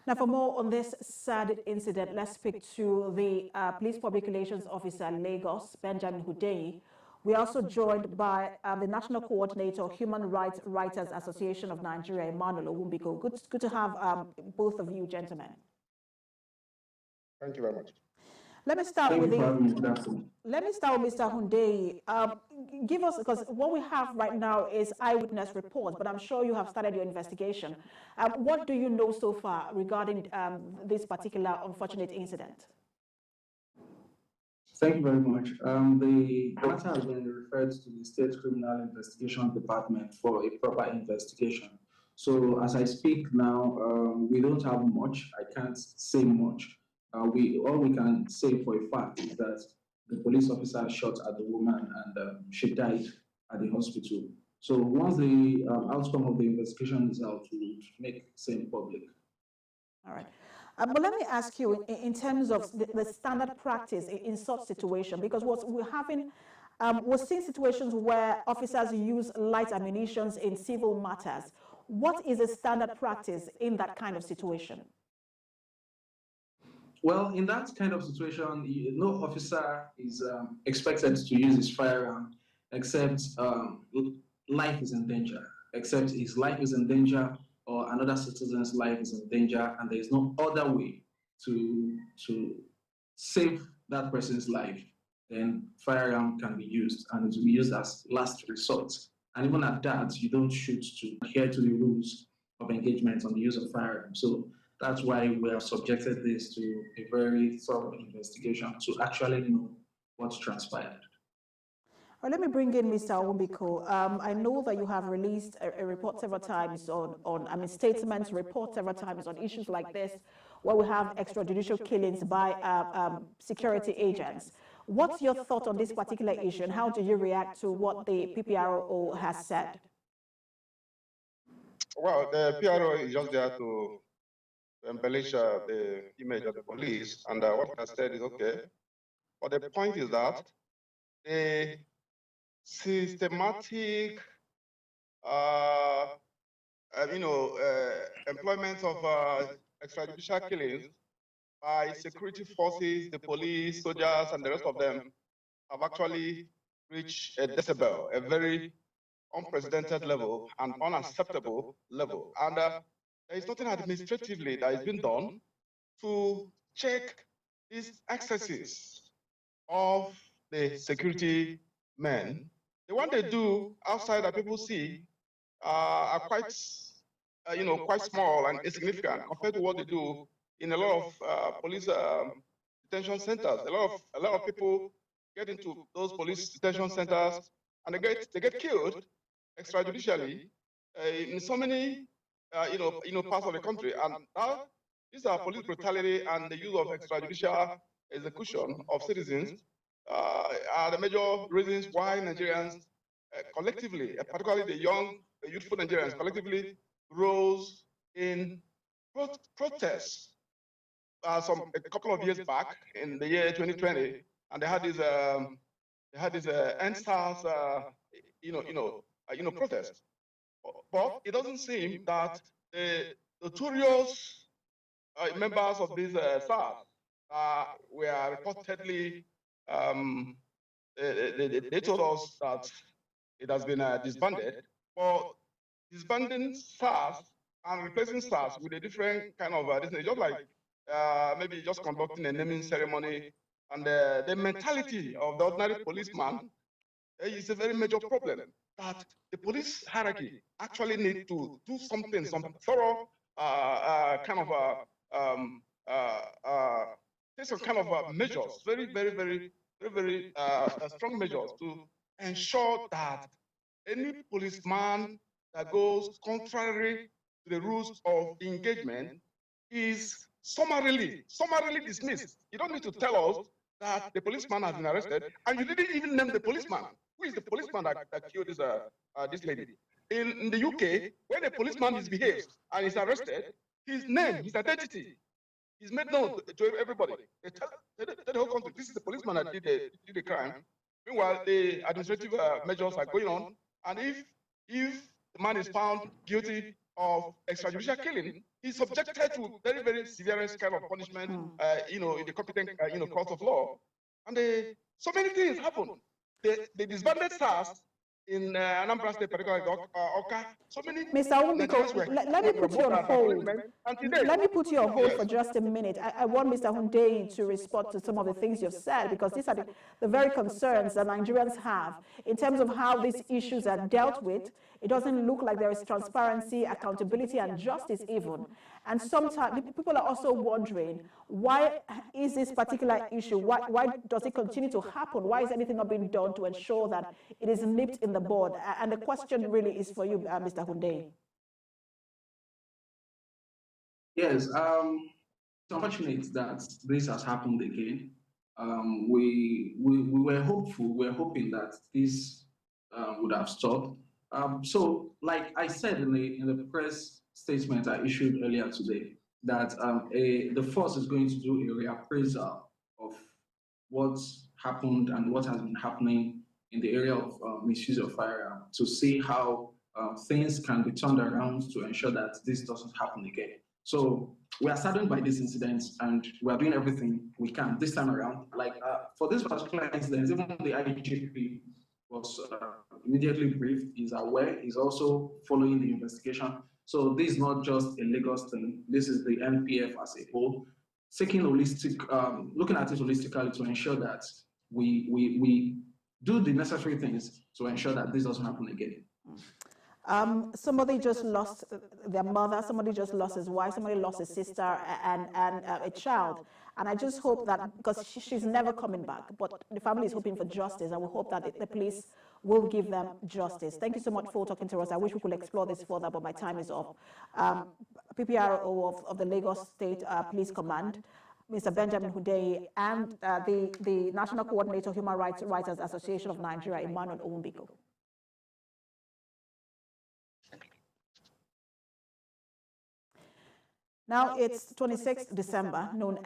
Now, for more on this sad incident, let's speak to the Police Public Relations Officer, Lagos, Benjamin Hundeyin. We are also joined by the National Coordinator, Human Rights Writers Association of Nigeria, Emmanuel Onwubiko. Good to have both of you, gentlemen. Thank you very much. Let me start with Mr. Hundeyin. Give us, because what we have right now is eyewitness reports, but I'm sure you have started your investigation. What do you know so far regarding this particular unfortunate incident? Thank you very much. The matter has been referred to the State Criminal Investigation Department for a proper investigation. So as I speak now, we don't have much. I can't say much. All we can say for a fact is that the police officer shot at the woman and she died at the hospital. So once the outcome of the investigation is out, we will make same public. All right. But let me ask you, in terms of the standard practice in such situation, because we're seeing situations where officers use light ammunition in civil matters. What is the standard practice in that kind of situation? Well, in that kind of situation, no officer is expected to use his firearm except life is in danger, except his life is in danger or another citizen's life is in danger, and there is no other way to save that person's life. Then firearm can be used, and it will be used as last resort. And even at that, you don't shoot to adhere to the rules of engagement on the use of firearms. So that's why we have subjected this to a very thorough investigation to actually know what's transpired. Well, let me bring in Mr. Onwubiko. I know that you have released a report several times statements, report several times on issues like this, where we have extrajudicial killings by security agents. What's your thought on this particular issue, and how do you react to what the PPRO has said? Well, the PRO is just there to embellish the image of the police, and what I said is okay. But the point is that the systematic, employment of extrajudicial killings by security forces, the police, soldiers, and the rest of them have actually reached a decibel, a very unprecedented level and unacceptable level. And there is nothing administratively that is being done to check these excesses of the security men. The one they do outside that people see are quite, quite small and insignificant compared to what they do in a lot of police detention centers. A lot of people get into those police detention centers and they get killed extrajudicially in so many parts of the country. And these are police brutality and the use of extrajudicial execution of citizens are the major reasons why Nigerians collectively, particularly the young, youthful Nigerians, collectively rose in protests a couple of years back in the year 2020, and they had these end-stars, protests. But it doesn't seem that the notorious members of these SARS were reportedly. They told us that it has been disbanded, but disbanding SARS and replacing SARS with a different kind of this is just like maybe just conducting a naming ceremony, and the mentality of the ordinary policeman is a very major problem. That the police hierarchy actually need to do something, some thorough take some kind of measures, very strong measures to ensure that any policeman that goes contrary to the rules of engagement is summarily dismissed. You don't need to tell us that the policeman has been arrested, and you didn't even name the policeman. Who is the policeman that killed this lady? In the UK, when a policeman misbehaves and is arrested, his name, his identity is made known to everybody. They tell the whole country, this is the policeman that did the crime. Meanwhile, the administrative measures are going on, and if the man is found guilty of extrajudicial killing, he's subjected to very, very severe kind of punishment, in the competent, court of law. And so many things happen. They disbanded SARS in Anambra State, particularly Oka. So many. Mr. Onwubiko, let me put you on hold. Let me put you on hold for just a minute. I want Mr. Hundeyin to respond to some of the things you've said, because these are the very concerns that Nigerians have in terms of how these issues are dealt with. It doesn't look like there is transparency, accountability, and justice even. And sometimes people are also wondering, why is this particular issue, why does it continue to happen? Why is anything not being done to ensure that it is nipped in the bud? And the question really is for you, Mr. Hundeyin. Yes, it's unfortunate that this has happened again. We were hopeful, we were hoping that this would have stopped. So, like I said in the press statement I issued earlier today, that the force is going to do a reappraisal of what's happened and what has been happening in the area of misuse of firearm, to see how things can be turned around to ensure that this doesn't happen again. So we are saddened by this incident, and we are doing everything we can this time around. Like for this particular incident, even the IGP was immediately briefed, is aware, is also following the investigation. So this is not just a Lagos thing, this is the NPF as a whole, taking holistic, looking at it holistically to ensure that we do the necessary things to ensure that this doesn't happen again. Somebody just lost their mother, somebody just lost his wife, somebody lost his sister and a child. And I just hope that, because she's never coming back, but the family is hoping for justice, and we hope that the police will give them justice. Thank you so much for talking to us. I wish we could explore this further, but my time is up. PPRO of the Lagos State Police Command, Mr. Benjamin Hundeyin, and the National Coordinator of Human Rights Writers Association of Nigeria, Emmanuel Onwubiko. Now it's 26th December, known